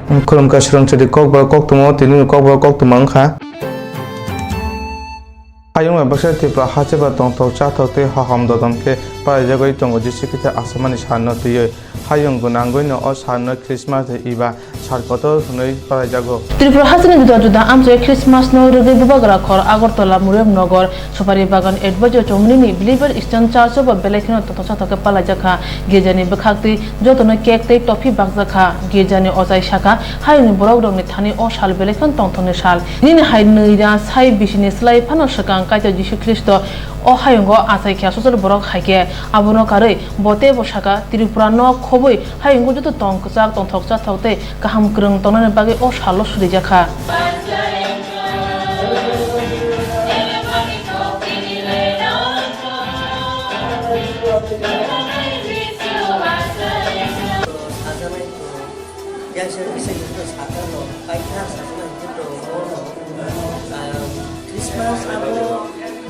Kurumka Shrunchadi Kokba Koktumo, Tinu Kokba Koktumanka. Hayung Bakshati Hachaba Tonto Chato Te Haham Dodonke, Parajago Tongo Districta Asamani Shano to you. Hayung Gunanguino or Shano Christmas Eva, Sarkoto, Parajago. Tripura Hasan Juda Amso Christmas no Bubagra Kor Agortola Murem Nogor, Sopari Bagan Edbajo Chomini, Believer Eastern Charles of Belekino Totoka Palajaka, Gejani Bakakti, Jotono Kekte, Topi Bagzaka, Gejani Ozai Shaka, Hayun Borogdon Tani or Shal Belekan Tontone Shal, Nin Haidnuida, Sai Bishinis Lai Panoshakan, Kaito Jishu Christo, O Hayungo, Asai Social Borok Hake, Abono Kare, Bote Boshaka, Tripura no Koboi, Hayungo to Tonkosak, Tontoksa Tote, Kaham Grung Tonan Bagi or Shalos Rijaka.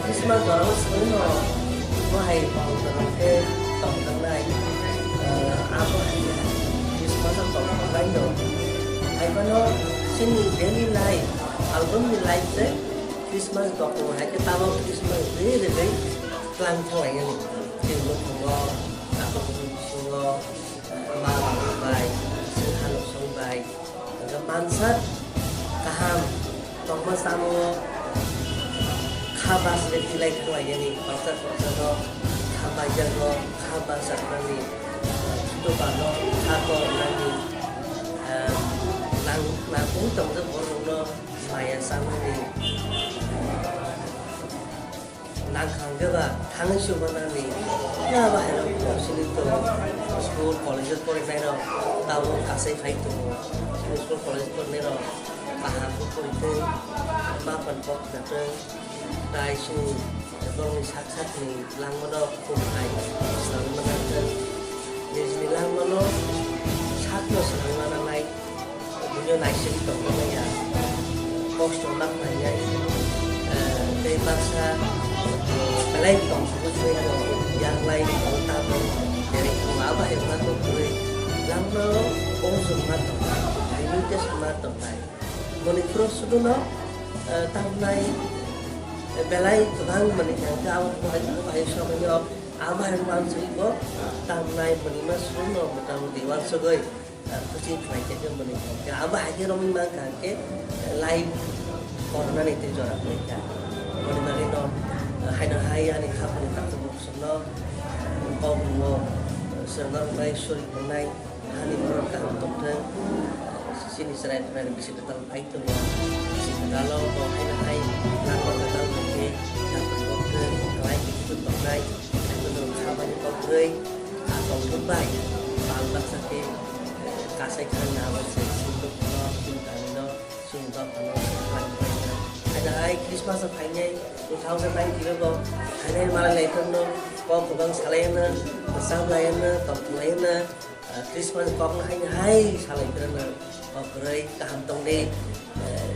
Christmas baru sebelum wahai bangsa ke tahun lain apa Christmas tahun lain do, hai mana sini daily life album di life se Christmas tahun hai ke tahu Christmas ini deh kelang thoi ini film semua apa semua malam baik sehalo song baik dan mansat kaham tahun sama Khabas lebih like tu aja ni, pasal no khabas jago, khabas apa ni, tu kalau khabar lagi, lang pun tempat orang no saya sama ni, lang kangga ba, kangga siapa ni, ya bahaya lo, sini tu school college tu orang ni lo, tahu kasih fight tu, sini school college tu ni lo, paham tu itu, makan pok tu. Đại sư con sát thì lang nó cùng này sáng nó đang nên lang nó sát nó sáng nó này như này sinh tổng này à có số năm này nhảy đây masa lấy tổng số thuê rồi giang lấy tổng tam để không áo bài nó cũng thuê lang nó ôm dùng mặt tổng này như thế mà tổng này còn cái số nó tam này Belai tuhan menikah kau bahaya sama ni abah yang mansuri ko tamnai menima suno matamu dewan sogoi kucing flight ke menikah abah aja romi makan ke live corona ni tu jorak mereka mana ni no hai ani khap ni tak sebut sono kau mo senang baik suri menai hani mereka untuk sini serai serai bisa datang baik tu kalau kau hai nak datang ke dapat dokter kelai itu dokter itu sama ni dokter atau terbaik bangsa ke kasih kerana awak untuk no sungguh kalau ada hai Christmas apanya 2009 ko ada malah lepas no kau bukan salahnya besar lainnya top lainnya Christmas kau hai salah kerana kau beri kehantung ni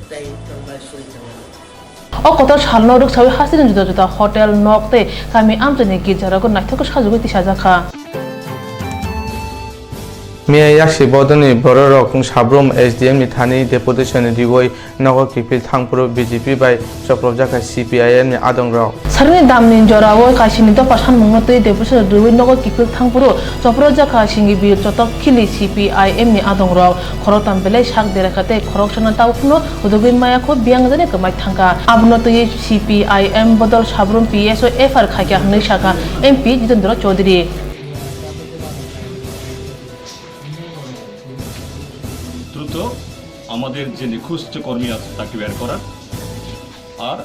day terbaik sulit jangan O kota Shalno ruk sawi hasirin juda hotel nokte kami amjani gijarago naithoko sajugo tisajaka Mia Yashi Bodoni Borok Shabrum SDM Nithani Deputation Divoy Nago Kipil Thangpuro BJP by Soprojaka CPIM Adong Rao. Sarni Damnin Jorawo Kashini to Pashan Mungote Deputation Divoy Nago Kipil Thangpuro Soprojaka Shingi Bi Chotok Kili CPIM ni Adong Rao Khorotam Bele Shak Derakate Khorokshana Tawfno Udogin Mayako Biangzane Kamai Thangka Abno to CPIM Bodol Shabrum PSO FR Khakya Nishaka MP Jitendra Chaudhary আমাদের যে নিখোঁজ কর্মী আছে তাকে বের করা আর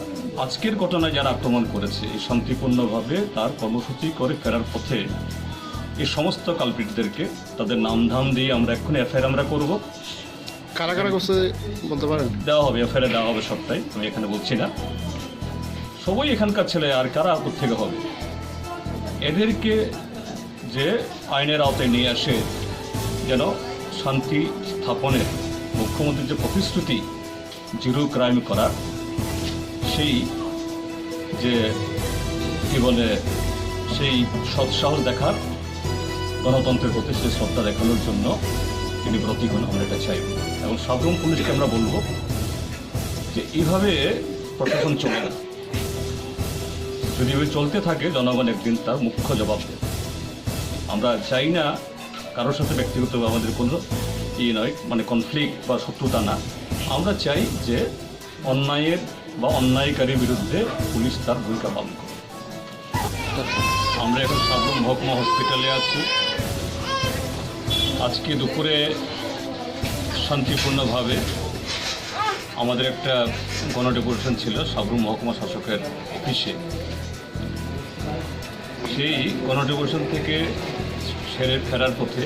আজকের ঘটনায় যারা আক্রমণ করেছে এই শান্তিপূর্ণভাবে তার কর্মসূচি করে ফেরার পথে এই সমস্ত কালপিটদেরকে তাদের নামধাম দিয়ে আমরা এখন এফআইআর আমরা করব কারা কারা করছে বলতে পারেন দেওয়া হবে এফআইআর দেওয়া হবে সবটাই আমি এখানে বলছি না সবাই এখানকার ছেলে আর কারা থেকে হবে এদেরকে যে আইনের আওতায় নিয়ে আসে যেন শান্তি স্থাপনের মুখ্যমন্ত্রীর যে প্রতিশ্রুতি জিরো ক্রাইম করার সেই যে কি বলে সেই সৎসাহস দেখার গণতন্ত্রের প্রতি সেই শ্রদ্ধা দেখানোর জন্য তিনি ব্রতী হন, আমরা এটা চাইব। এবং সাধারণ পুলিশকে আমরা বলবো যে এইভাবে প্রশাসন চলে না, যদি ওই চলতে থাকে জনগণ একদিন তার মুখ্য জবাব দেবে। আমরা চাই না কারোর সাথে ব্যক্তিগত আমাদের কোনো নয়, মানে কনফ্লিক্ট বা শত্রুতা না। আমরা চাই যে অন্যায়ের বা অন্যায়কারীর বিরুদ্ধে পুলিশ তার ভূমিকা পালন করে। আমরা এখন সাবরুম মহকুমা হসপিটালে আছি। আজকে দুপুরে শান্তিপূর্ণভাবে আমাদের একটা গণডেপুটেশন ছিল সাবরুম মহকুমা শাসকের অফিসে। সেই গণডেপুটেশন থেকে ফেরার পথে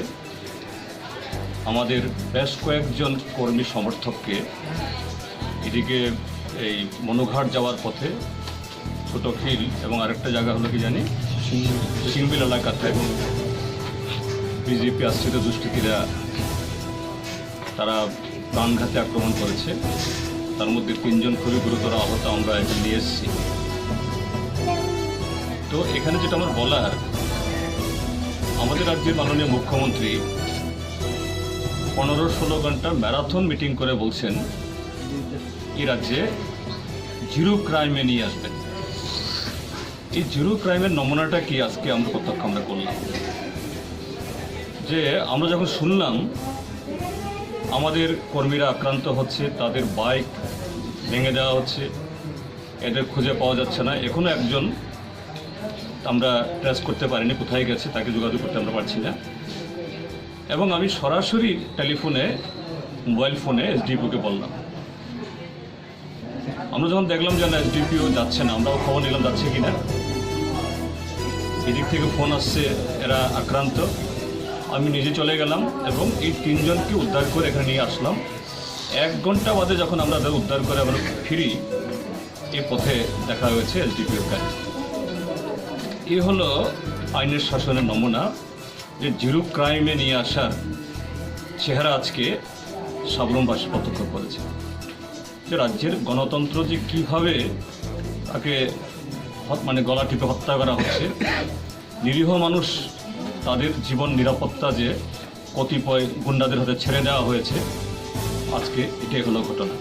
আমাদের বেশ কয়েকজন কর্মী সমর্থককে এদিকে এই মনুঘাট যাওয়ার পথে ছোটখিল এবং আরেকটা জায়গা হলো কি জানি সিংবিল এলাকাতে বিজেপি আশ্রিত দুষ্কৃতীরা তারা প্রাণঘাতী আক্রমণ করেছে। তার মধ্যে 3 জন খুবই গুরুতর আহত আমরা এখানে নিয়ে এসেছি। তো এখানে যেটা আমার বলার, আমাদের রাজ্যের মাননীয় মুখ্যমন্ত্রী 15-16 ঘন্টা ম্যারাথন মিটিং করে বলছেন এই রাজ্যে জিরো ক্রাইমে নিয়ে আসবেন। এই জিরো ক্রাইমের নমুনাটা কি আজকে আমরা প্রত্যক্ষ আমরা করলাম। যে আমরা যখন শুনলাম আমাদের কর্মীরা আক্রান্ত হচ্ছে, তাদের বাইক ভেঙে দেওয়া হচ্ছে, এদের খুঁজে পাওয়া যাচ্ছে না, এখনও একজন আমরা ট্রেস করতে পারিনি, কোথায় গেছে তাকে যোগাযোগ করতে আমরা পারছি না। এবং আমি সরাসরি টেলিফোনে মোবাইল ফোনে এসডিপিওকে বললাম। আমরা যখন দেখলাম যে না এসডিপিও যাচ্ছে না, আমরাও খবর নিলাম যাচ্ছে কিনা। এদিক থেকে ফোন আসছে এরা আক্রান্ত। আমি নিজে চলে গেলাম এবং এই 3 জনকে উদ্ধার করে এখানে নিয়ে আসলাম। 1 ঘন্টা বাদে যখন আমরা তাদের উদ্ধার করে আমরা ফিরি, এই পথে দেখা হয়েছে এসডিপিওর কাছে। এ হলো আইনের শাসনের নমুনা, যে জিরো ক্রাইমে নিয়ে আসার চেহারা আজকে সাবরুমবাসী প্রত্যক্ষ করেছে। যে রাজ্যের গণতন্ত্র যে কীভাবে তাকে মানে গলা টিপে হত্যা করা হচ্ছে, নিরীহ মানুষ তাদের জীবন নিরাপত্তা যে কতিপয় গুন্ডাদের হাতে ছেড়ে দেওয়া হয়েছে, আজকে এটাই হলো ঘটনা।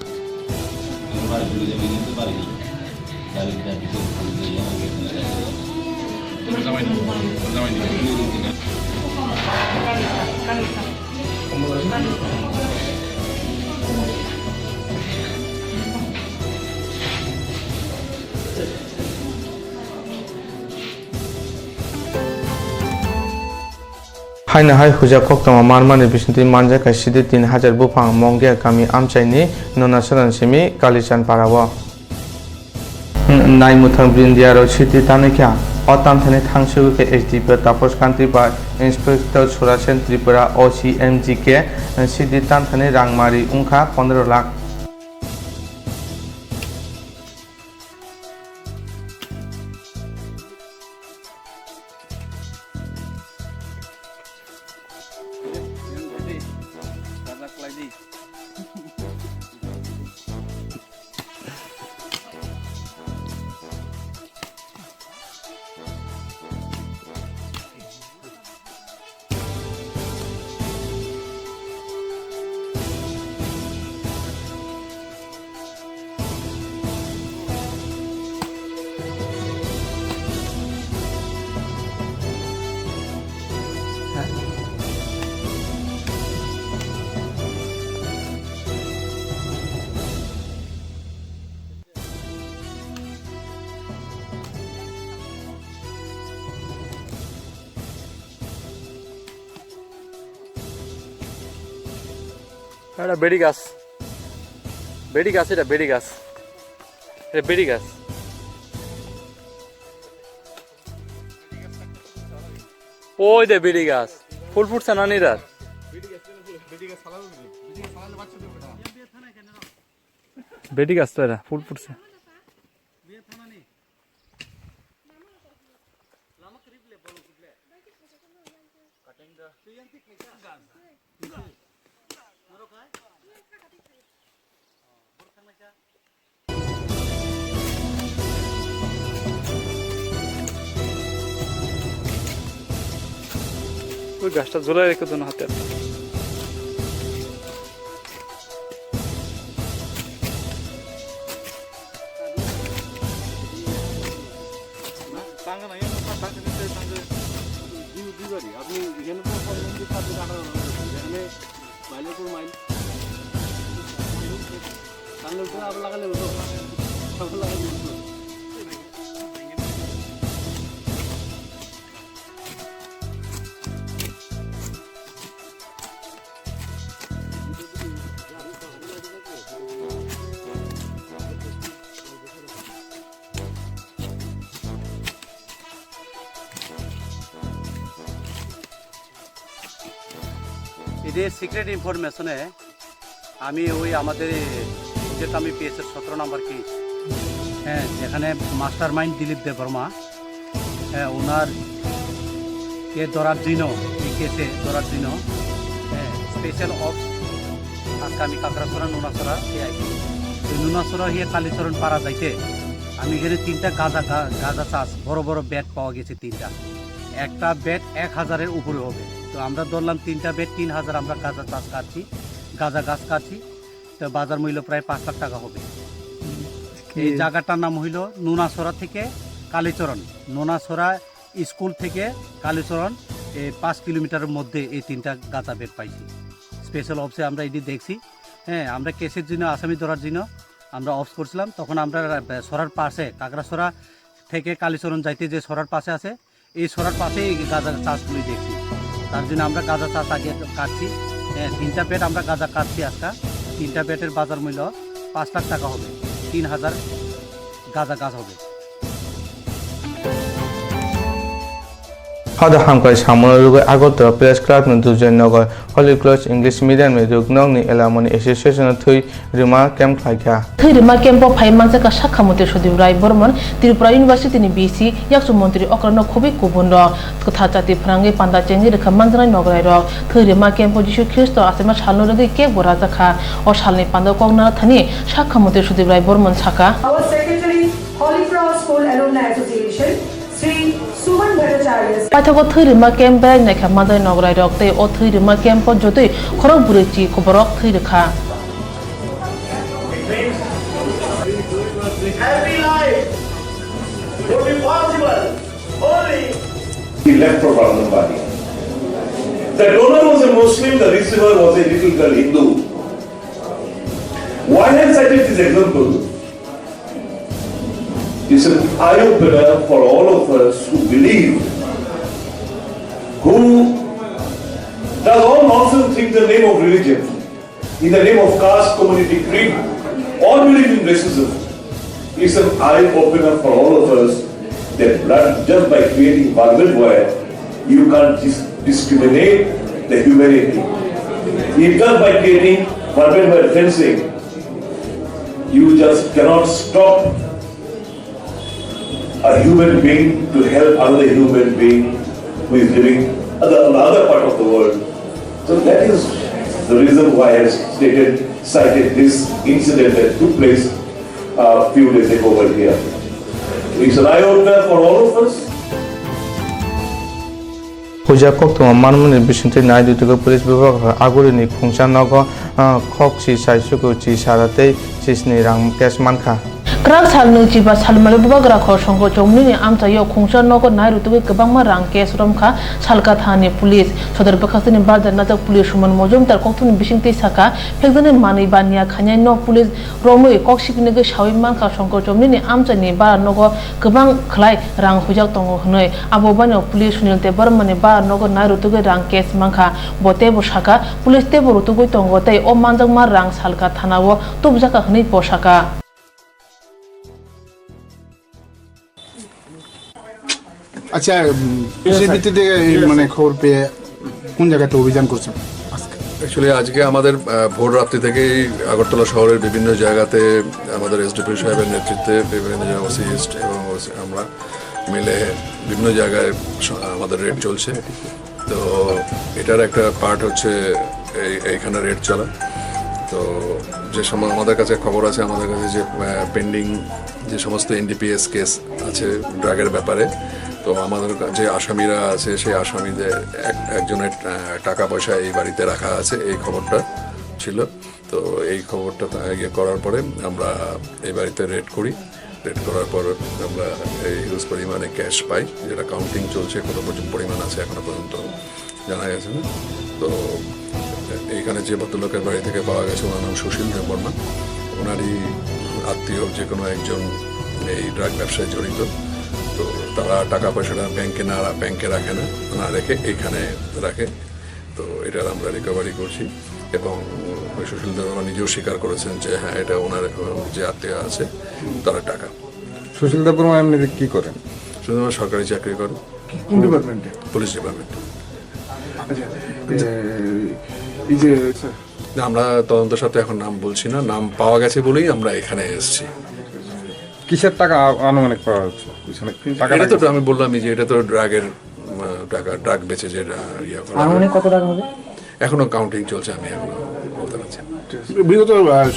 हायना हाय हुजा कोक्तमा मारमानि बिसंति मानजाका सिदि 3000 बुफां मंगिया गामि आमचाइनि ननासरन सिमि कालिचान पाराव नाइमुथां ब्रिन्दियारो सिटि तानेख्या अताम थाने थांसुके एसडीपी तापस कान्ति बा इंस्पेक्टर सुरासेन त्रिपुरा ओसीएमजी के सिदि तान थाने रांगमारि उंखा 15 लाख এটা বেড়ি গাছ, বেড়ি গাছ, এটা বেড়ি গাছ, এটা বেড়ি গাছ। ওই দে বেড়ি গাছ, ফুল ফুটছে না নিরার। বেড়ি গাছ তো এটা ফুল ফুটছে। ওই গাছটা ঝোলাই রেখে দেন হাতে। এদের সিক্রেট ইনফরমেশনে আমি ওই আমাদের যেটা আমি পেয়েছি 17 নম্বর কেস, হ্যাঁ, যেখানে মাস্টার মাইন্ড দিলীপ দেববর্মা, হ্যাঁ, ওনার কে ধরার জন্য, এই কেসে ধরার জন্য স্পেশাল অফ আজকে আমি কাকড়াছড়া নুনাছড়া আইছি। নুনাছড়া হিয়ে কালীচরণ পাড়া যাইতে আমি এখানে 3টা গাঁজা চাষ বড় বড় ব্যাট পাওয়া গেছে 3টা। একটা ব্যাট 1000-এর উপরে হবে। তো আমরা ধরলাম 3টা ব্যাট 3000 আমরা গাঁজা চাষ কাটছি, গাঁজা গাছ কাটছি। তো বাজার মূল্য প্রায় 5 লাখ টাকা হবে। এই জায়গাটার নাম হইল নুনাছড়া থেকে কালীচরণ। নুনাছড়া স্কুল থেকে কালীচরণ 5 কিলোমিটারের মধ্যে এই 3টা গাঁজা বেড পাইছি। স্পেশাল অফিসে আমরা এটি দেখছি। হ্যাঁ, আমরা কেসের জন্য আসামি ধরার জন্য আমরা অফ করছিলাম। তখন আমরা সরার পাশে কাকড়াছড়া থেকে কালীচরণ যাইতে যে সরার পাশে আছে, এই সরার পাশে এই গাঁজা চাষগুলি দেখছি। তার জন্য আমরা গাঁজা চাষ আগে কাটছি। 3টা বেড আমরা গাঁজা কাটছি আজকে। 3টা বেডের বাজার মূল্য 5 লাখ টাকা হবে। 3000 গাঁজা গাছ হবে। Hada hamkai samono rugo Agartala Press Club ni Dujannagar Holy Cross English Medium ni rugnong ni Elamoni Association thui rima camp khaikha thui rima camp phai mansa ka sakhamote Sudip Rai Burman Tripura University ni BC yaksu mantri okrano khobi kubun ro kotha chati phrangi panda chengi rekha manjrai nograi ro thui rima camp Jisu Christo asema salno rugi ke boraja kha o salni panda kongna thani sakhamote Sudip Rai Burman saka our secretary Holy Cross School Alumni Association Sri Suman Bhattacharya paithako thui rima camp bai nakha manjrai nograi rok te o thui rima camp jotoi khorok burechi koborok thui rekha happy life would be possible only he left for Bali. The donor was a Muslim, the receiver was a little girl Hindu. Why have I cited this example? It's an eye-opener for all of us who believe, who does all nonsense things in the name of religion, in the name of caste, community, creed, or believe in racism. It's an eye-opener for all of us that just by creating barbed wire, you can't discriminate the humanity. If just by creating barbed wire fencing, you just cannot stop a human being to help another human being who is living on the other part of the world. So that is the reason why I cited this incident that took place a few days ago over here. It's an eye-opener for all of us. Puja Kokto Manmuni Bishinti Naidu Police Bivak Aguri Kungsanago Kokchi Saisuku Chi Sarate Chisni Ram Kesmanka Krak salnu jiba salmalu bubagra khor songko chomni ni amcha yo khungsa nogo nairu tu gebangma rang kes romkha salka thani police sodar bakhasini barda najak police suman mojum tar koktun bisingti saka phekjane mani bania khanyai no police romoi koksikni ge shawi manka songko chomni ni amcha ni bara nogo gebang khlai rang hujak tongo hnoi abo bano police sunil te barmani bara nogo nairu tu ge rang kes manka bote bo saka police te boru tu goi tongo tai o manjak mar rang salka thanawo tubjaka hnei posaka আচ্ছা সেই ভিত্তিতে মানে খবর পেয়ে কোন জায়গাতে অভিযান করছেন? অ্যাকচুয়ালি আজকে আমাদের ভোর রাত্রি থেকেই আগরতলা শহরের বিভিন্ন জায়গাতে আমাদের এসডিপি সাহেবের নেতৃত্বে বিভিন্ন ওসি ইস্ট এবং আমরা মিলে বিভিন্ন জায়গায় আমাদের রেড চলছে। তো এটার একটা পার্ট হচ্ছে এইখানে রেড চলা। তো যে সময় আমাদের কাছে খবর আছে, আমাদের কাছে যে পেন্ডিং যে সমস্ত এনডিপিএস কেস আছে ড্রাগের ব্যাপারে, তো আমাদের যে আসামিরা আছে সেই আসামিদের একজনের টাকা পয়সা এই বাড়িতে রাখা আছে, এই খবরটা ছিল। তো এই খবরটা ইয়ে করার পরে আমরা এই বাড়িতে রেড করি। রেড করার পর আমরা এই হিউজ পরিমাণে ক্যাশ পাই, যেটা কাউন্টিং চলছে, কত পরিমাণ আছে এখনো পর্যন্ত জানা গেছে না। তো এখানে যে ভদ্রলোকের বাড়ি থেকে পাওয়া গেছে ওনার নাম সুশীল দেববর্মা। ওনারই আত্মীয় যে কোনো একজন এই ড্রাগ ব্যবসায় জড়িত। তো তারা টাকা পয়সাটা ব্যাংকে রাখে না রেখে এইখানে রাখে। তো এটার আমরা রিকভারি করছি এবং সুশীল দেববর্মা নিজেও স্বীকার করেছেন যে হ্যাঁ এটা ওনার যে আত্মীয় আছে তারা টাকা। সুশীল দেববর্মা এমনি কি করেন? শুধুমাত্র সরকারি চাকরি করেন। কোন ডিপার্টমেন্টে? পুলিশ ডিপার্টমেন্টে। এই যে আমরা তদন্তের সাথে এখন নাম বলছি না, নাম পাওয়া গেছে বলেই আমরা এখানে এসেছি। কিসের টাকা আনুমানিক পাওয়া যাচ্ছে? এটা তো আমি বললামই যে এটা তো ড্রাগের টাকা, ড্রাগ বেচে যে ইয়ে করা। আনুমানিক কত টাকা হবে? এখনো কাউন্টিং চলছে, আমি এখনো বলতে পারছি না। বিগত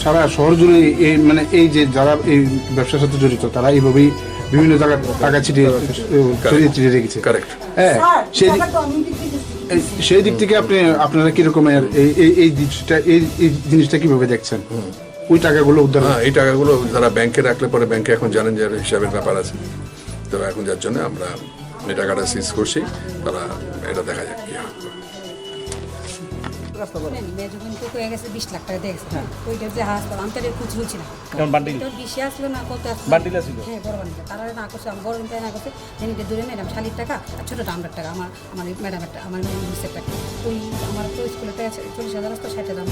সারা শহর জুড়ে এই মানে এই যে যারা এই ব্যবসার সাথে জড়িত তারা এইভাবেই বিভিন্ন জায়গায় টাকা ছড়িয়ে রেখেছে। কারেক্ট। হ্যাঁ, সেই দিক থেকে আপনারা কি রকমের এই জিনিসটা কিভাবে দেখছেন? ওই টাকাগুলো উদ্ধার, হ্যাঁ এই টাকাগুলো যারা ব্যাংকে রাখলে পরে ব্যাংকে এখন জানেন যে হিসাবের ব্যাপার আছে। তো এখন যার জন্য আমরা এই টাকাটা সিজ করছি, তারা এটা দেখা যাক কি হয়। হয়ে গেছে 20 লাখ টাকা দিয়ে গেছে। ওইটা যে হাসপাতাল আমি তাদের খুঁজ হচ্ছি না, বেশি আসলো না কত বান্ডিল আসলো। হ্যাঁ বড় বান্ডিল, তারা না করছে আমি বড় না করছে যেটা দূরে নিলাম শালির টাকা আর ছোটোটা আমার টাকা, আমার ম্যাডামের আমার মিসের টাকা। ওই আমার তো স্কুলের টাকা 40,000 আসতো, 60,000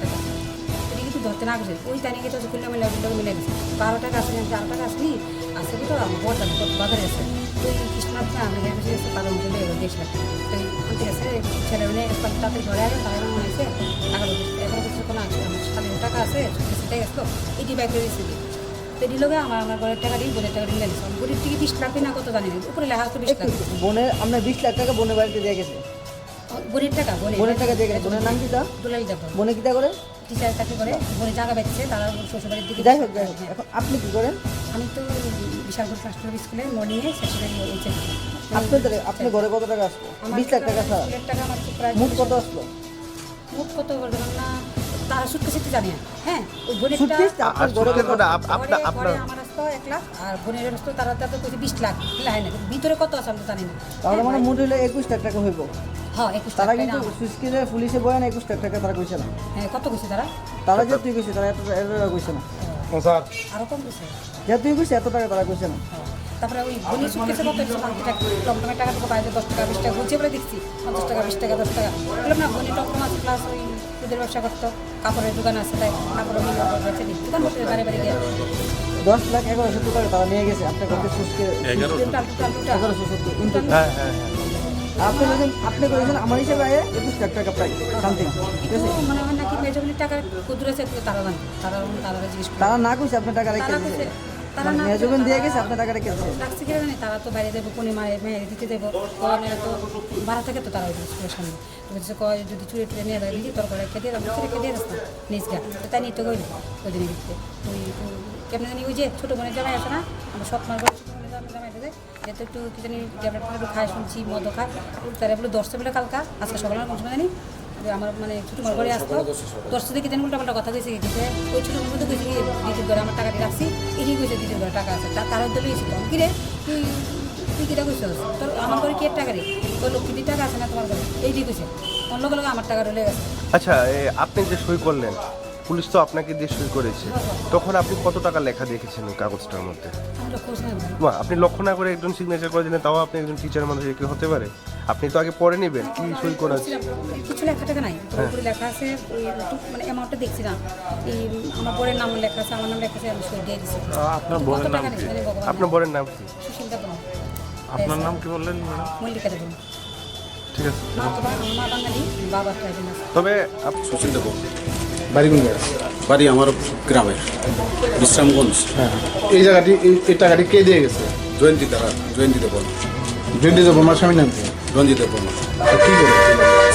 টাকা এটা কিন্তু ধরতে না গেছে। ওই জানিয়ে গেছে খুললে মিলে গেছে 12 টাকা আসেনি, আমি 4 টাকা আসেনি আসে তো আমার বড় বাজারে আছে। ওই কৃষ্ণনাথ আমি গেছে 5 লাখ ঠিক আছে। ছেলে মেয়ে তাদের ঘরে আসে, তারা মনে হয়েছে এখন কিছু কোনো আছে আমার শালীর টাকা আছে, সেটাই আসতো এটি বাইক দিয়েছি। তো এটি লোক আমার ঘরের টাকা দিই, বোনের টাকা দিয়ে নিয়েছি। বোনের টিকি 20 লাখ না কত জানি না, উপরে লেখা আসতো 20 লাখ। বোনের আপনার 20 লাখ টাকা বোনের বাড়িতে দিয়ে গেছে? বোনের টাকা বোনের টাকা দিয়ে গেছে। বোনের নাম কি? দুলাল যাবো। বোনে কিটা করে? টিচার চাকরি করে, বোনের জায়গা বেচছে, তারা শ্বশুরবাড়ির দিকে। যাই হোক। এখন আপনি কি করেন? আমি তো বিশালপুর ফার্স্ট স্কুলে মর্নিংয়ে সেক্রেটারি হয়েছে। আপনি ঘরে কত টাকা আসলো? 20 লাখ টাকা ছাড়া টাকা আমার প্রায় মোট কত আসলো? মোট কত বলবেন না, তারা সুটকেসে জানি না। হ্যাঁ ওই বোনের আমার আসতো 1 লাখ আর বোনের আসতো তারা তো 20 লাখ হয় না, ভিতরে কত আছে আমি জানি না। তাহলে মানে মোট হলে 21 লাখ টাকা হইব। হ্যাঁ 21 তারা কিন্তু সুস্কিরে পুলিশে বয়ান 21 লাখ টাকা তারা কইছে না। হ্যাঁ কত কইছে তারা যে তুই কইছে তারা এত টাকা কইছে না। স্যার আরো কম কইছে যে তুই কইছে এত টাকা তারা কইছে না। তারপরে ওই বোনের সুটকেসে কত টমটমের টাকা তো বাইরে 10 টাকা 20 টাকা বলছে বলে দেখছি 50 টাকা 20 টাকা 10 টাকা বললাম না। বোনের টমটম আছে প্লাস ওই দুধের ব্যবসা করতো, কাপড়ের দোকান আছে, তাই কাপড়ের মিল আছে, দোকান করতে বাড়ি বাড়ি গিয়ে 10 লাখ 1170 টাকা তারা নিয়ে গেছে আপনার কাছে সুস্কিরে 1170। হ্যাঁ আপনি করেছেন আমার হিসাবে 21 লাখ টাকা প্রায় সামথিং। ঠিক আছে, মনে হয় নাকি মেজগুলি টাকা কুদুর আছে তারা জানে, তারা জিজ্ঞেস করে। তারা না কইছে আপনার টাকা রেখে দিয়েছে, তারা না মেজগুন দিয়ে গেছে আপনার টাকা রেখে দিয়েছে। রাখছি কিনা জানি, তারা তো বাইরে দেবো কোনি মারে মেয়ে দিতে দেবো, কোনের তো ভাড়া থাকে তো তারা ওই স্কুলের সামনে। তো বলছে কয় যদি চুরি টুরে নিয়ে যায় দিদি তোর করে রেখে দিয়ে রেখে দিয়ে আসতাম নিজ গা, তো তাই নিতে গইল ওই দিনে দিতে। তুই কেমন জানি ওই যে ছোটো বোনের জামাই আসে না, আমার সৎ মার ছোটো বোনের জামাই দেয় যেহেতু একটু কি জানি একটু খায় শুনছি মদও খায়, তারা বলে 10 বেলা কালকা আজকে সকালে কোন সময় জানি আমার মানে ছোটো মার ঘরে আসতো 10 থেকে জানি উল্টাপাল্টা কথা কইছে গেছে। ওই ছোটো মধ্যে কইছে কি দিদির ঘরে আমার টাকা দিয়ে রাখছি, এটি কইছে দিদির ঘরে টাকা আছে, তার উদ্যোগ লইছি তো কি রে তুই কীটা কইছ তোর আমার ঘরে কি টাকা রে, তোর লক্ষ্মীর টাকা আছে না তোমার ঘরে, এইটি কইছে অন্য লগে আমার টাকা রয়ে গেছে। আচ্ছা, আপনি যে সই করলেন, পুলিশ তো আপনাকে দিয়ে সই করেছে, তখন আপনি কত টাকা লেখা দেখেছেন ওই কাগজটার মধ্যে? আপনি লক্ষ্য না করে একজন সিগনেচার করে দিলেন, তাও আপনি একজন টিচার মানুষ কি হতে পারে? আপনি তো আগে পড়ে নেবেন কি সই করা আছে। কিছু লেখা টাকা নাই, পুরো লেখা আছে ওই মানে অ্যামাউন্টটা দেখছি না, এই আমার বোনের নাম লেখা আছে, আমার নাম লেখা আছে, আমি সই দিয়ে দিচ্ছি। আপনার বোনের নাম কি? আপনার বোনের নাম কি? সুশীল দেববর্মা। আপনার নাম কি বললেন ম্যাডাম? মল্লিকা দেববর্মা। ঠিক আছে। মা বাঙালি, বাবা ট্রাইবেল। তবে সুশীল দেববর্মা। বাড়ি কোন জায়গা? বাড়ি আমার গ্রামের বিশ্রামগঞ্জ। হ্যাঁ, এই জায়গাটি এই টাকাটি কে দিয়ে গেছে? জয়ন্তী দেববর্মা। জয়ন্তী দেববর্মার স্বামীর নাম কি? রঞ্জিত দেববর্মা। কী করে?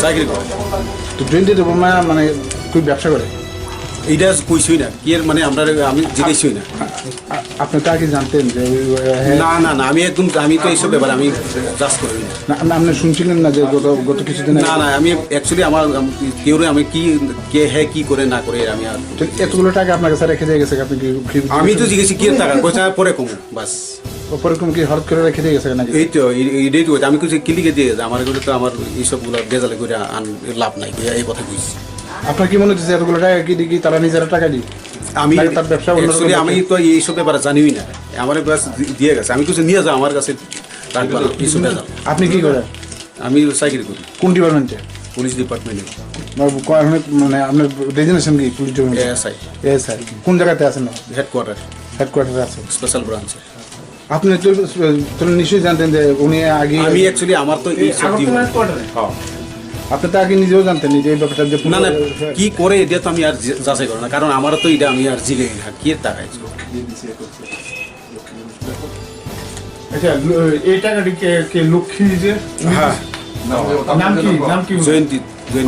চাকরি করে। তো জয়ন্তী দেববর্মা মানে খুব ব্যবসা করে? এইটা কইসই না কি এর মানে আমি জিজ্ঞেসই না। আপনি তো আগে জানতেন যে না না না আমি তো এইসব ব্যাপারে আমি জাস্ট করি না। আপনি শুনছিলেন না যে গত কিছুদিন? না না আমি অ্যাকচুয়ালি আমার কেউ আমি কি কে হ্যাঁ কি করে না করে আমি আর এতগুলো টাকা আপনার কাছে রেখে দিয়ে গেছে, আপনি কি? আমি তো জিজ্ঞেসি কি টাকা পয়সা পরে কমু বাস। ওরকম কি হঠাৎ করে রেখে দিয়ে গেছে নাকি? এই তো এইটাই তো আমি কিছু কিলিকে দিয়ে আমার এগুলো তো আমার এইসবগুলো বেজালে করে লাভ নাই এই কথা বুঝছি। আপনার কি মনে হচ্ছে এতগুলো টাকা কি তারা নিজেরা টাকা দিই? আমি তার ব্যবসা actually আমি তো এইসব ব্যাপারে জানিই না, আমার কাছে দিয়ে গেছে, আমি কিছু নিয়ে যাও আমার কাছে রাখবা না, এইসব যাও। আপনি কি করেন? আমি চাকরি করি কোন ডিপার্টমেন্টে? পুলিশ ডিপার্টমেন্টে। মানে আপনার রেজিগনেশন কি পুলিশ ডিপার্টমেন্ট? এএসআই। এএসআই কোন জায়গাতে আছেন? হেডকোয়ার্টারে আছেন, স্পেশাল ব্রাঞ্চে। আপনি তো নিশ্চয়ই জানতেন যে উনি আগে, আমি অ্যাকচুয়ালি আমার তো এই সব হ্যাঁ আপনি তো আগে নিজেও জানতেন যে এই ব্যাপারটা যে না কি করে এটা তো আমি আর যাচাই করব না, কারণ আমারও তো এটা আমি আর জিগে না কি টাকা। আচ্ছা এই টাকাটি কে লক্ষ্মী যে হ্যাঁ নাম কি জয়ন্তী দেব,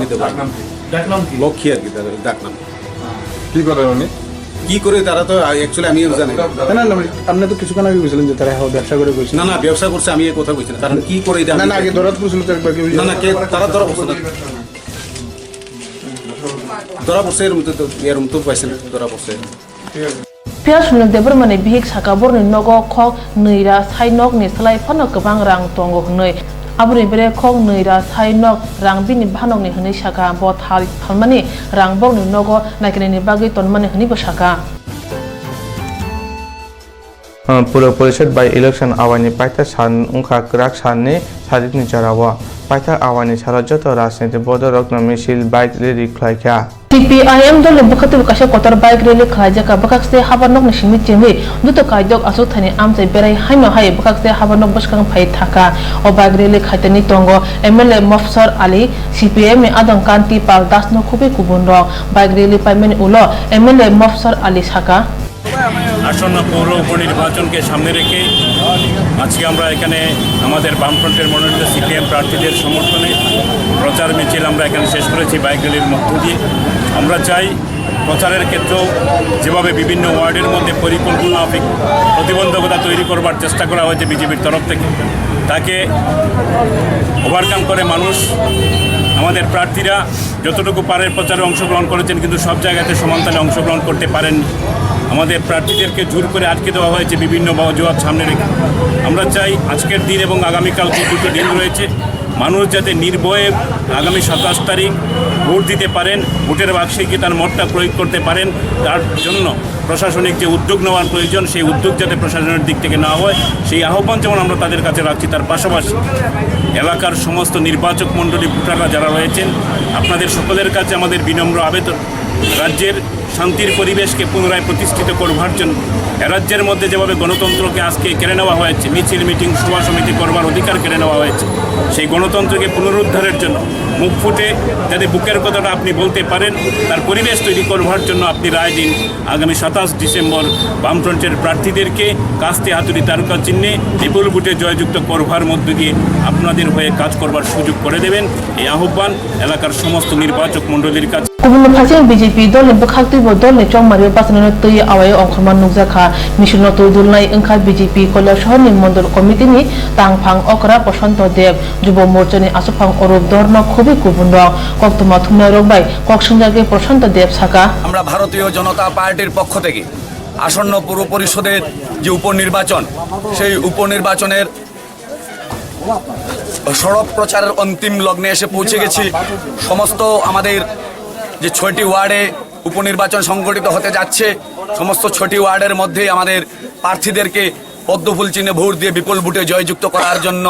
ডাকনাম কি? লক্ষ্মী আর কি তাদের ডাকনাম। কি করে উনি কি করে তারা তো অ্যাকচুয়ালি আমি জানি না। আপনি তো কিছুক্ষণ আগে বলছিলেন যে তারা ব্যবসা করে কইছে। না ব্যবসা করছে, আমি এই কথা বলছি না, কারণ কি করে এটা না আগে ধরা পড়ছিল তো একবার না কে তারা ধরা পড়ছে না, ধরা পড়ছে এরম তো পাইছে না, ধরা পড়ছে। Pia shunu debur mani bihik saka borni nogo khok neira sainok ni salai phano kebang rang tongo hnoi aburi bere khok neira sainok rang bini bhanok ni hnoi saka bo thal thalmani rang borni nogo nakini ni bagi tonmani hni bo saka পুর পরিষদ by election আওয়ানি পাইতা सान उनखा क्राक साननि सारिकनि जारावा पाइथा आवानि सारा जत राजनीति बदरक मिছিল বাইক রেলি ख्लाइखा CPIM dol bukhatu kasha kotor bike rally khaja ka bakak se habanok ni shimi chemi duto kaidok asu thani amse berai haino hai bakak se habanok baskang phai thaka o bike rally khaitani tongo MLA Mofsar Ali CPIM ni adong kanti pal dasno khubi kubunro bike rally paimeni ulo MLA Mofsar Ali saka আসন্ন পৌর উপনির্বাচনকে সামনে রেখে আজকে আমরা এখানে আমাদের বামফ্রন্টের মনোনীত সিপিএম প্রার্থীদের সমর্থনে প্রচার মিছিল আমরা এখানে শেষ করেছি বাইক র্যালির মধ্য দিয়ে। আমরা চাই প্রচারের ক্ষেত্রেও যেভাবে বিভিন্ন ওয়ার্ডের মধ্যে পরিকল্পনা প্রতিবন্ধকতা তৈরি করবার চেষ্টা করা হয়েছে বিজেপির তরফ থেকে, তাকে ওভারকাম করে মানুষ আমাদের প্রার্থীরা যতটুকু পারে প্রচারে অংশগ্রহণ করেছেন, কিন্তু সব জায়গাতে সমানতালে অংশগ্রহণ করতে পারেননি। আমাদের প্রার্থীদেরকে জোর করে আটকে দেওয়া হয়েছে বিভিন্ন অজুহাত সামনে রেখে। আমরা চাই আজকের দিন এবং আগামীকাল দুটো দিন রয়েছে, মানুষ যাতে নির্ভয়ে আগামী 27 তারিখ ভোট দিতে পারেন, ভোটের বাক্সে গিয়ে তার মতটা প্রয়োগ করতে পারেন। তার জন্য প্রশাসনিক যে উদ্যোগ নেওয়ার প্রয়োজন, সেই উদ্যোগ যাতে প্রশাসনের দিক থেকে নেওয়া হয়, সেই আহ্বান যেমন আমরা তাদের কাছে রাখছি। তার পাশাপাশি এলাকার সমস্ত নির্বাচক মণ্ডলী ভোটাররা যারা রয়েছেন, আপনাদের সকলের কাছে আমাদের বিনম্র আবেদন, রাজ্যের শান্তির পরিবেশকে পুনরায় প্রতিষ্ঠিত করবার জন্য রাজ্যের মধ্যে যেভাবে গণতন্ত্রকে আজকে কেড়ে নেওয়া হয়েছে, মিছিল মিটিং সভা সমিতি করবার অধিকার কেড়ে নেওয়া হয়েছে, সেই গণতন্ত্রকে পুনরুদ্ধারের জন্য মুখ ফুটে যাতে বুকের কথাটা আপনি বলতে পারেন, তার পরিবেশ তৈরি করবার জন্য আপনি রায় দিন। আগামী 27 ডিসেম্বর বামফ্রন্টের প্রার্থীদেরকে কাস্তে হাতুড়ি তারকা চিহ্নে বিপুল ভোটে জয়যুক্ত করবার মধ্য দিয়ে আপনাদের হয়ে কাজ করবার সুযোগ করে দেবেন। এই আহ্বান এলাকার সমস্ত নির্বাচক মণ্ডলীর কাছে। Kubun Pasing BJP dol ni bakhakti bo dol ni chong mario pasana tui awai ongkhorman nukjakha misil no tui dulnai engkha BJP kola shahar ni mondol committee ni tangphang okra Prashanto Dev Jubo Morcha ni asupang orup dorno khubi kubun rok koktoma thumna rokbai koksingjage Prashanto Dev saka আমরা ভারতীয় জনতা পার্টির পক্ষ থেকে আসন্ন পৌর পরিষদের যে উপনির্বাচন, সেই উপনির্বাচনের সড়ক প্রচারের অন্তিম লগ্নে এসে পৌঁছে গেছি। সমস্ত আমাদের যে 6টি ওয়ার্ডে উপনির্বাচন সংগঠিত হতে যাচ্ছে, সমস্ত 6টি ওয়ার্ডের মধ্যে আমাদের প্রার্থীদেরকে পদ্মফুল চিহ্নে ভোট দিয়ে বিপুল ভোটে জয়যুক্ত করার জন্য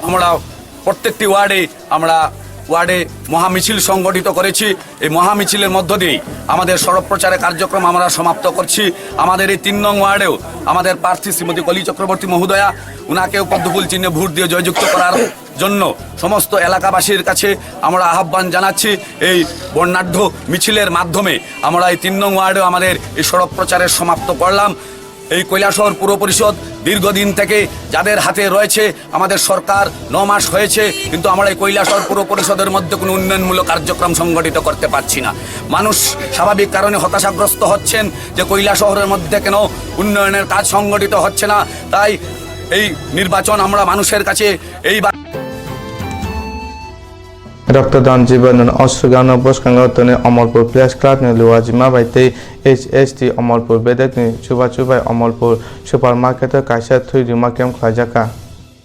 আমরা প্রত্যেকটি ওয়ার্ডে মহামিছিল সংগঠিত করেছি। এই মহামিছিলের মধ্য দিয়েই আমাদের সড়ক প্রচারের কার্যক্রম আমরা সমাপ্ত করছি। আমাদের এই 3 নং ওয়ার্ডেও আমাদের প্রার্থী শ্রীমতী কলি চক্রবর্তী মহোদয়া, উনাকেও পদ্মফুল চিহ্নে ভোট দিয়ে জয়যুক্ত করার জন্য সমস্ত এলাকাবাসীর কাছে আমরা আহ্বান জানাচ্ছি। এই বর্ণাঢ্য মিছিলের মাধ্যমে আমরা এই 3 নং ওয়ার্ডেও আমাদের এই সড়ক প্রচারের সমাপ্ত করলাম। এই কৈলাসহর পুর পরিষদ দীর্ঘদিন থেকে যাদের হাতে রয়েছে, আমাদের সরকার 9 মাস হয়েছে, কিন্তু আমরা এই কৈলাসহর পুর পরিষদের মধ্যে কোনো উন্নয়নমূলক কার্যক্রম সংগঠিত করতে পারছি না। মানুষ স্বাভাবিক কারণে হতাশাগ্রস্ত হচ্ছেন যে কৈলাসহরের মধ্যে কেন উন্নয়নের কাজ সংগঠিত হচ্ছে না। তাই এই নির্বাচন আমরা মানুষের কাছে এই रक्तदान जीवन अश्रुगान बसकांगतने अमलपुर प्लेस क्लब ने लुआजिमा बाइते HST अमलपुर बेदकनि चुबा चुबाय अमलपुर सुपार market काइसा थुइरिमा came खाजाका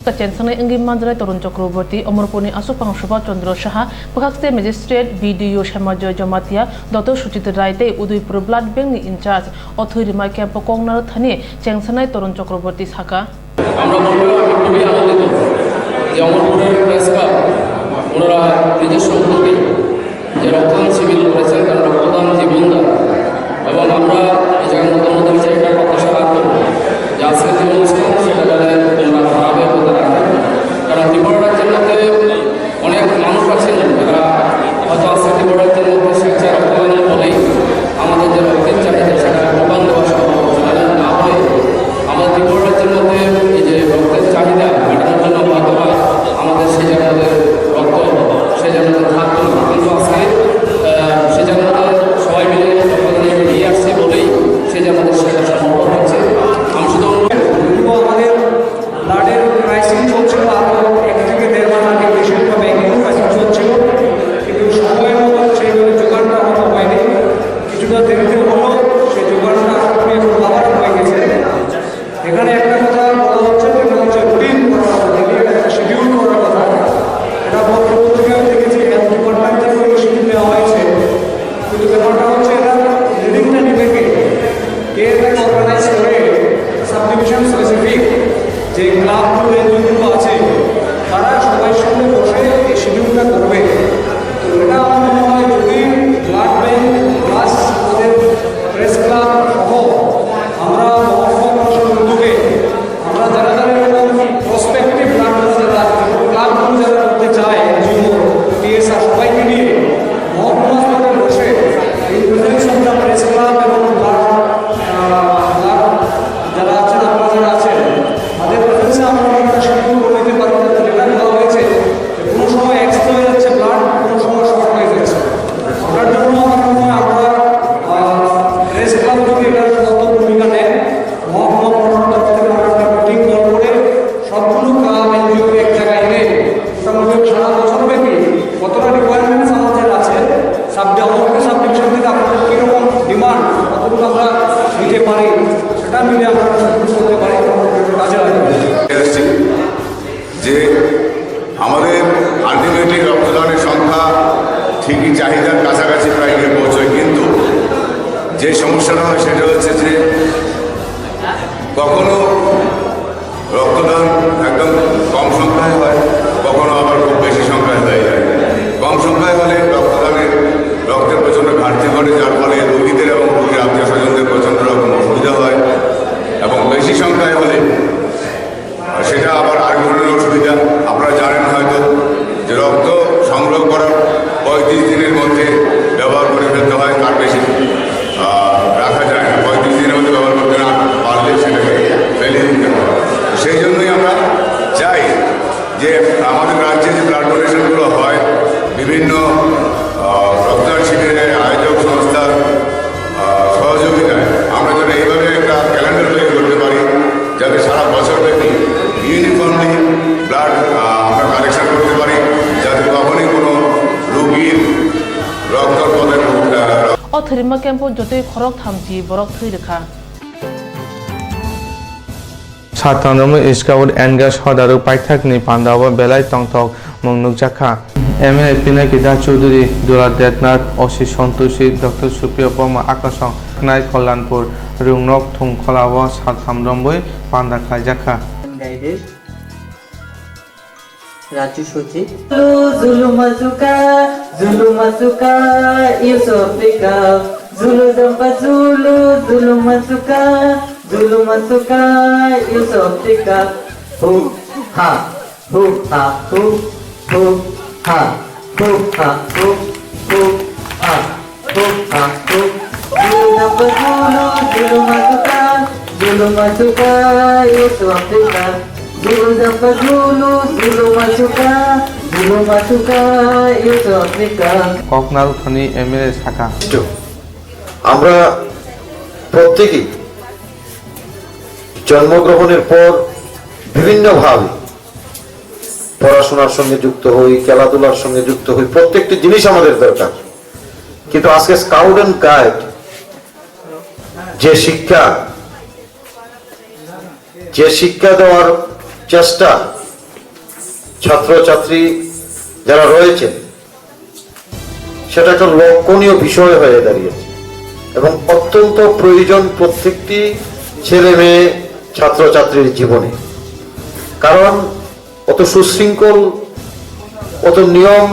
Kacensanai Ingi Mandrai Torun Chakraborty, Omorponi Asupang Shubha Chandra Saha, Pakakste Magistrate, BDO Shamajoy Jamatia, Dr. Suchita Raite, Udaipur Blood Bank in charge, Authorima Camp Kongnar Thane, Chengsanai Torun Chakraborty Saka. আমরা খুবই আনন্দিত যে অমরপুরের press club ওনারা নিজস্ব উদ্যোগে যে রক্তদান শিবির করেছেন, কারণ রক্তদান জীবনদান, এবং আমরা এই জায়গার মধ্যে বিষয়ে একটা প্রত্যাশা রাখবো যে আজকের যে অনুষ্ঠান সেটা যাতে তোমরা ভাবে হতে রাখবে, কারণ ত্রিপুরা রাজ্যের মধ্যে অনেক মানুষ আছেন যারা হয়তো আজকে ত্রিপুরা রাজ্যের মধ্যে স্বেচ্ছায় রক্তদান বলেই আমাদের যে রক্তের চাহিদা সেটা প্রমাণ দেওয়া সম্ভব না হলে আমাদের ত্রিপুরা রাজ্যের মধ্যে এই যে রক্তের চাহিদা মেটানোর জন্য হয়তো আমাদের সেই জায়গাতে রক্ত সেই জায়গাতে থাকতো না, কিন্তু আজকে সেই জায়গাতে সবাই মিলে রক্তদান নিয়ে আসছে বলেই সেই জায়গাতে সেটা সম্ভব হচ্ছে। আমি শুধু আমাদের ব্লাডের ক্রাইসিস চলছিল, আরও 1 থেকে 1.5 মাস আগে বেশিরভাবে ক্রাইসিস চলছিল, কিন্তু সময় মতো সেইভাবে জোগাড়টা হতে হয়নি। কিছুটা দেরিতে হলেও সেই জোগাড়টা আবার হয়ে গেছে। এখানে একটা কথা বলা হচ্ছে যেটা হচ্ছে রুটিন করা হবে, একটা শিডিউল করার কথা। এটা বক্তব্য থেকেও দেখেছি, হেলথ ডিপার্টমেন্ট থেকেও শিডিউল দেওয়া হয়েছে, কিন্তু ব্যাপারটা হচ্ছে এটা লিডিংটা নিবে কে এটাকে অর্গানাইজ করে সাব ডিভিশন স্পেসিফিক যে ক্লাবগুলো এনজিওগুলো আছে তারা সবাই সঙ্গে বসে এই শিডিউলটা করবে। তো এটা আমার মনে হয় যদি ব্লাড ব্যাংক প্লাস আমাদের প্রেস ক্লাব সহ আমরা উদ্যোগে আমরা যারা যারা এরকম প্রসপেক্টিভ ক্লাবগুলো যারা ক্লাবগুলো যারা করতে চায় এনজিও টিএসআর সবাইকে নিয়ে মহকুমা স্তরে বসে এই প্রেজেন্টেশনটা প্রেস ক্লাব এবং যারা আছেন আপনারা যারা আছেন তাদের প্রেজেন্সে আমরা একটা শিডিউল করে দিতে পারি। যেটা বলা হয়েছে কোনো সময় এক্সট্রা হয়ে যাচ্ছে ব্লাড, কোনো সময় শর্ট হয়ে যাচ্ছে। ওটার জন্য আমার মনে হয় আমরা প্রেস ক্লাব যদি এটার সতর্ক ভূমিকা নেয়, মহকুমা প্রশাসন তরফ থেকে আমরা একটা মিটিং কল করে সবগুলো ক্লাব এনজিও এক জায়গায় এনে মোটামুটি সারা বছর ব্যাপী কতটা রিকোয়ারমেন্টস আমাদের আছে, আমাদের সাব ডিভিশন থেকে আপনাদের কীরকম ডিমান্ড কতটুকু আমরা নিতে পারি সেটা মিলে আমরা করতে পারি, কাজে লাগবে। যে আমাদের আলটিমেটলি রক্তদানের সংখ্যা ঠিকই চাহিদার কাছাকাছি প্রায় গিয়ে পৌঁছয়, কিন্তু যে সমস্যাটা হয় সেটা হচ্ছে যে কখনো রক্তদান একদম কম সংখ্যায় হয়, কখনো আবার খুব বেশি সংখ্যায় হয়ে যায়। কম সংখ্যায় হলে রক্তের প্রচণ্ড ঘাটতি ঘটে, যার ফলে রোগীদের এবং রোগীর আত্মীয় স্বজনদের প্রচণ্ড রকম অসুবিধা হয়, এবং বেশি সংখ্যায় হলে সেটা আবার আর ধরনের অসুবিধা। আপনারা জানেন হয়তো যে রক্ত সংগ্রহ করার 35 দিনের মধ্যে ব্যবহার করে ফেলতে হয়, তার বেশি রাখা যায় না। 35 দিনের মধ্যে ব্যবহার করতে না পারলে সেটাকে ফেলে দিতে হয়। সেই জন্যই আমরা চাই যে আমাদের রাজ্যে যে ব্লাড ডোনেশনগুলো হয় বিভিন্ন রক্তদান শিবিরের আয়োজক সংস্থার সহযোগিতায় আমরা যেন এইভাবে একটা ক্যালেন্ডার তৈরি করতে পারি যাতে সারা বছর ব্যাপী ইউনিফর্মলি ব্লাড আমরা কালেকশন করতে পারি, যাতে কখনই কোনো রোগীর রক্তর পথে Authorima Camp Jote Korok Thamji Borok Thirika. Satanam Iskaud Engas Hodaru Paitakni Pandawa Belai Tongtok Mungnuk Jaka. MA Pinakida Chuduri Dura Detnat Osi Sontusi Dr. Supriya Poma Akasong Nai Kolanpur Rungnok Thung Kolawa Satham Romboi Panda Kajaka. Raju Soji Zulu Mazuka Yusuf Afrika Zulu Zampa Zulu Mazuka Yusuf Afrika Hu ha Hu ha Hu ha Hu ha Hu ha Hu ha Hu Zulu Zampa Zulu Mazuka Yusuf Afrika Zulu Zampa Zulu Masuka Yusuf Afrika Koknal Thani MA Saka. আমরা প্রত্যেকেই জন্মগ্রহণের পর বিভিন্নভাবে পড়াশোনার সঙ্গে যুক্ত হই, খেলাধুলার সঙ্গে যুক্ত হই, প্রত্যেকটি জিনিস আমাদের দরকার। কিন্তু আজকে স্কাউট এন্ড গাইড যে শিক্ষা দেওয়ার চেষ্টা ছাত্রছাত্রী যারা রয়েছেন সেটা একটা লক্ষণীয় বিষয় হয়ে দাঁড়িয়েছে এবং অত্যন্ত প্রয়োজন প্রত্যেকটি ছেলে মেয়ে ছাত্রছাত্রীর জীবনে। কারণ অত সুশৃঙ্খল, অত নিয়ম,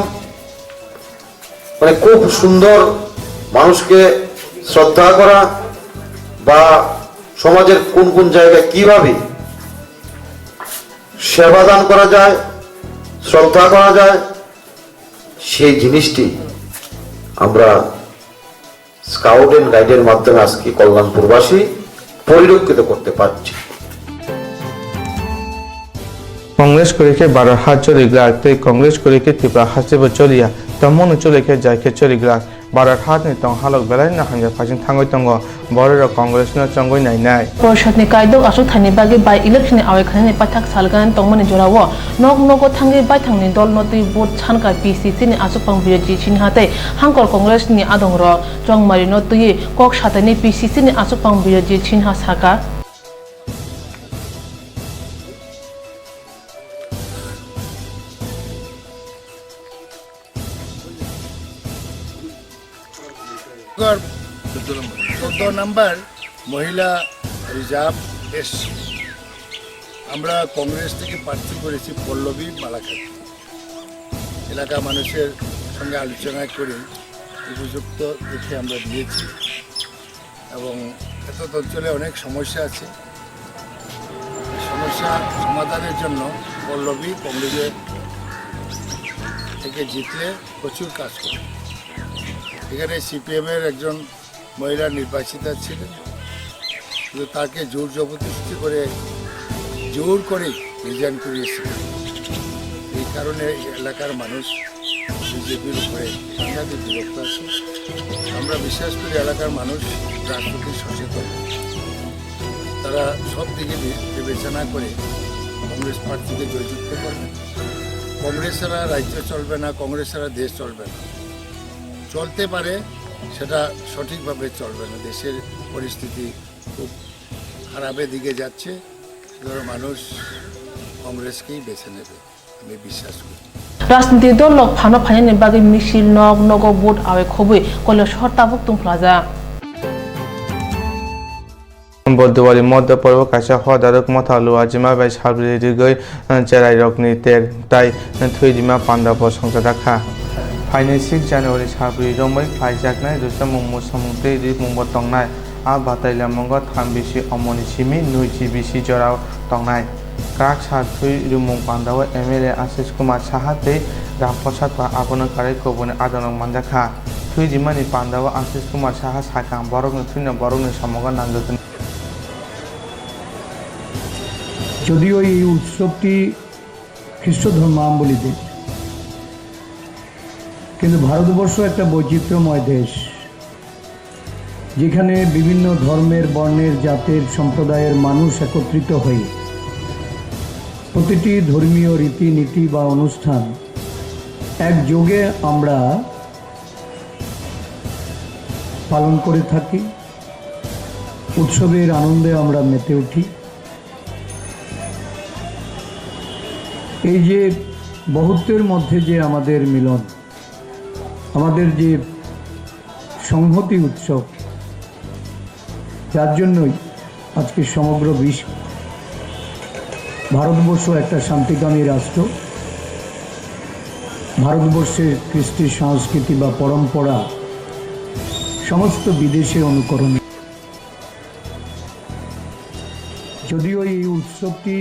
মানে খুব সুন্দর মানুষকে শ্রদ্ধা করা বা সমাজের কোন কোন জায়গায় কিভাবে সেবাদান করা যায়, শ্রদ্ধা করা যায়, সেই জিনিসটি আমরা স্কাউট এন্ড গাইডের মাধ্যমে আজকে কল্যাণপুরবাসী পরিলক্ষিত করতে পারছি। কংগ্রেস করিকে 12 হাত চলিগ্রাক তৈ কংগ্রেস করিকে ত্রিপুরা হাসিবো চলিয়া তমন চলিকে যাইকে চলিগ্রাক 12 হাত নি তং হালক বেলাই না হাঙ্গে ফাজিং থাঙ্গই তঙ্গ বড় কংগ্রেস ন চঙ্গই নাই নাই পরিষদনি কায়দক আসু থানি বাগে বাই ইলেকশন আওয়াইখানে পাঠাক সালগান তংমনি জরাও নক নগো থাঙ্গে বাই থাংনি দল নতি ভোট ছানকা পিসিসি नि आसुपां बिरोधी चिन्हाते हांकर कांग्रेस नि आदंग रो चंगमारि नतुई कक साथानि पिसिसि नि आसुपां बिरोधी चिन्हा साका दो नम्बर महिला रिजार्व एस আমরা কংগ্রেস থেকে প্রার্থী করেছি পল্লবী মালাকার। এলাকা মানুষের সঙ্গে আলোচনা করে উপযুক্ত দেখে আমরা দিয়েছি এবং এত অঞ্চলে অনেক সমস্যা আছে, সমস্যা সমাধানের জন্য পল্লবী কংগ্রেসের থেকে জিতলে প্রচুর কাজ করে। এখানে সিপিএমের একজন মহিলা নির্বাচিতা ছিলেন, কিন্তু তাকে জোর জবরদস্তি করে রিজাইন করিয়েছে। এই কারণে এলাকার মানুষ বিজেপির উপরে সাংঘাতিক বিরক্ত আছে। আমরা বিশ্বাস করি এলাকার মানুষ রাজনীতি সচেতন, তারা সব দিকে বিবেচনা করে কংগ্রেস প্রার্থীকে জয়যুক্ত করবে। কংগ্রেস ছাড়া রাজ্য চলবে না, কংগ্রেস ছাড়া দেশ চলবে না। চলতে পারে, সেটা সঠিকভাবে চলবে না। দেশের পরিস্থিতি খুব খারাপের দিকে যাচ্ছে, মানুষ কংগ্রেসকেই বেছে নেবে আমি বিশ্বাস করি। রাজনীতি দল লক ফানো ফাইনে বাগে মিছিল নক নগ ভোট আওয়ে খবই কলে শহর তাবুক তুমফ্লাজা বদুয়ারি মধ্য পর্ব কাছে হদারক মথালু আজিমা বাই সাবরি রিগৈ চেরাই রকনি তের তাই থুইজিমা পান্ডাপ সংসা রাখা ফাইনে 6 জানুয়ারি সাবরি রमै ফাইজাকনাय দুসা মুমু সমুতে রি মুমব তংনাय आ बाताइला मंग थामबिसि अमनि सिमि नुइजि बिसि जराव तंनाय क्राक साथुइ रुमुं पांडाव एमएलए आशिष कुमार साहाते रामप्रसाद बा आबन कारै कोबने आदनक मानजाखा थुइजिमानि पांडाव आशिष कुमार साहा साकां बरगनो थुइनो बरगनो समग नांगोन। যদিও এই উৎসবটি খ্রিস্ট ধর্মাবলম্বীদের, কিন্তু ভারতবর্ষ একটা বৈচিত্র্যময় দেশ, যেখানে বিভিন্ন ধর্মের, বর্ণের, জাতের, সম্প্রদায়ের মানুষ একত্রিত হয়ে প্রতিটি ধর্মীয় রীতিনীতি বা অনুষ্ঠান একযোগে আমরা পালন করে থাকি। উৎসবের আনন্দে আমরা মেতে উঠি। এই যে বহুত্বের মধ্যে যে আমাদের মিলন, আমাদের যে সংহতি উৎসব, যার জন্যই আজকে সমগ্র বিশ্ব, ভারতবর্ষ একটা শান্তিকামী রাষ্ট্র, ভারতবর্ষের কৃষ্টি সংস্কৃতি বা পরম্পরা সমস্ত বিদেশে অনুকরণ। যদিও এই উৎসবটি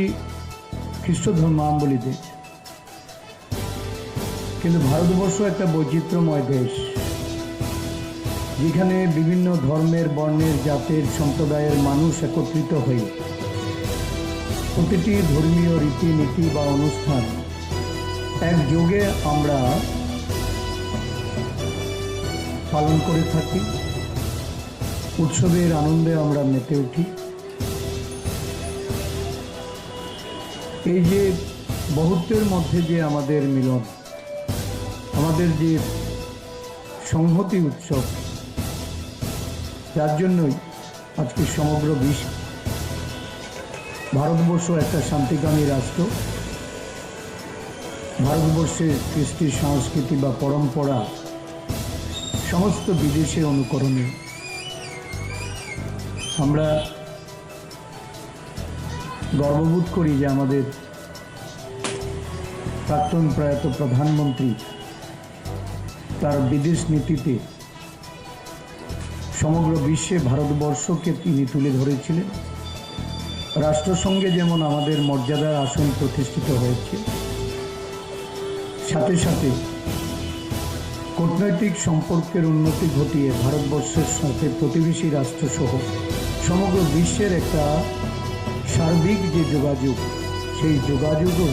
খ্রিস্ট ধর্মাবলম্বীদের, কিন্তু ভারতবর্ষ একটা বৈচিত্র্যময় দেশ, যেখানে বিভিন্ন ধর্মের, বর্ণের, জাতের, সম্প্রদায়ের মানুষ একত্রিত হয়ে প্রতিটি ধর্মীয় রীতিনীতি বা অনুষ্ঠান একযোগে আমরা পালন করে থাকি। উৎসবের আনন্দে আমরা মেতে উঠি। এই যে বহুত্বের মধ্যে যে আমাদের মিলন, আমাদের যে সংহতি উৎসব, যার জন্যই আজকে সমগ্র বিশ্ব, ভারতবর্ষ একটা শান্তিকামী রাষ্ট্র, ভারতবর্ষের কৃষ্টি সংস্কৃতি বা পরম্পরা সমস্ত বিদেশে অনুকরণে আমরা গর্ববোধ করি যে আমাদের প্রাক্তন প্রয়াত প্রধানমন্ত্রী তার বিদেশ নীতিতে সমগ্র বিশ্বে ভারতবর্ষকে তিনি তুলে ধরেছিলেন। রাষ্ট্রসংঘে যেমন আমাদের মর্যাদার আসন প্রতিষ্ঠিত হয়েছে, সাথে সাথে কূটনৈতিক সম্পর্কের উন্নতি ঘটিয়ে ভারতবর্ষের সাথে প্রতিবেশী রাষ্ট্রসহ সমগ্র বিশ্বের একটা সার্বিক যে যোগাযোগ, সেই যোগাযোগও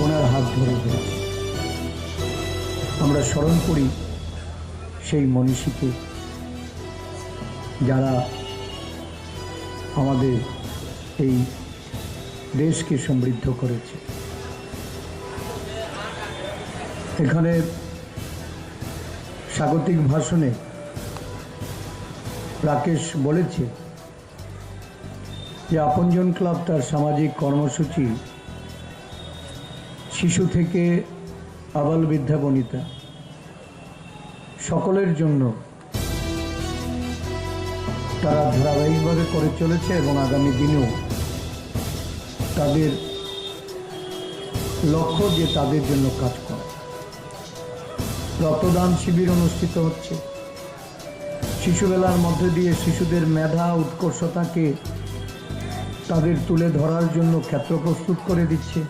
ওনার হাত ধরে হয়েছে। আমরা স্মরণ করি সেই মনীষীকে, যারা আমাদের এই দেশকে সমৃদ্ধ করেছে। এখানে স্বাগতিক ভাষণে রাকেশ বলেছে যে আপনজন ক্লাব তার সামাজিক কর্মসূচি শিশু থেকে আবাল বৃদ্ধা বনিতা সকলের জন্য তারা ধারাবাহিকভাবে করে চলেছে এবং আগামী দিনেও তাদের লক্ষ্য যে তাদের জন্য কাজ করা। রক্তদান শিবির অনুষ্ঠিত হচ্ছে। শিশুবেলার মধ্যে দিয়ে শিশুদের মেধা উৎকর্ষতাকে তাদের তুলে ধরার জন্য ক্ষেত্র প্রস্তুত করে দিচ্ছে।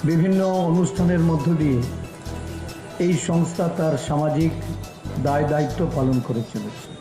বিভিন্ন অনুষ্ঠানের মধ্য দিয়ে এই সংস্থা তার সামাজিক দায় দায়িত্ব পালন করে চলেছে।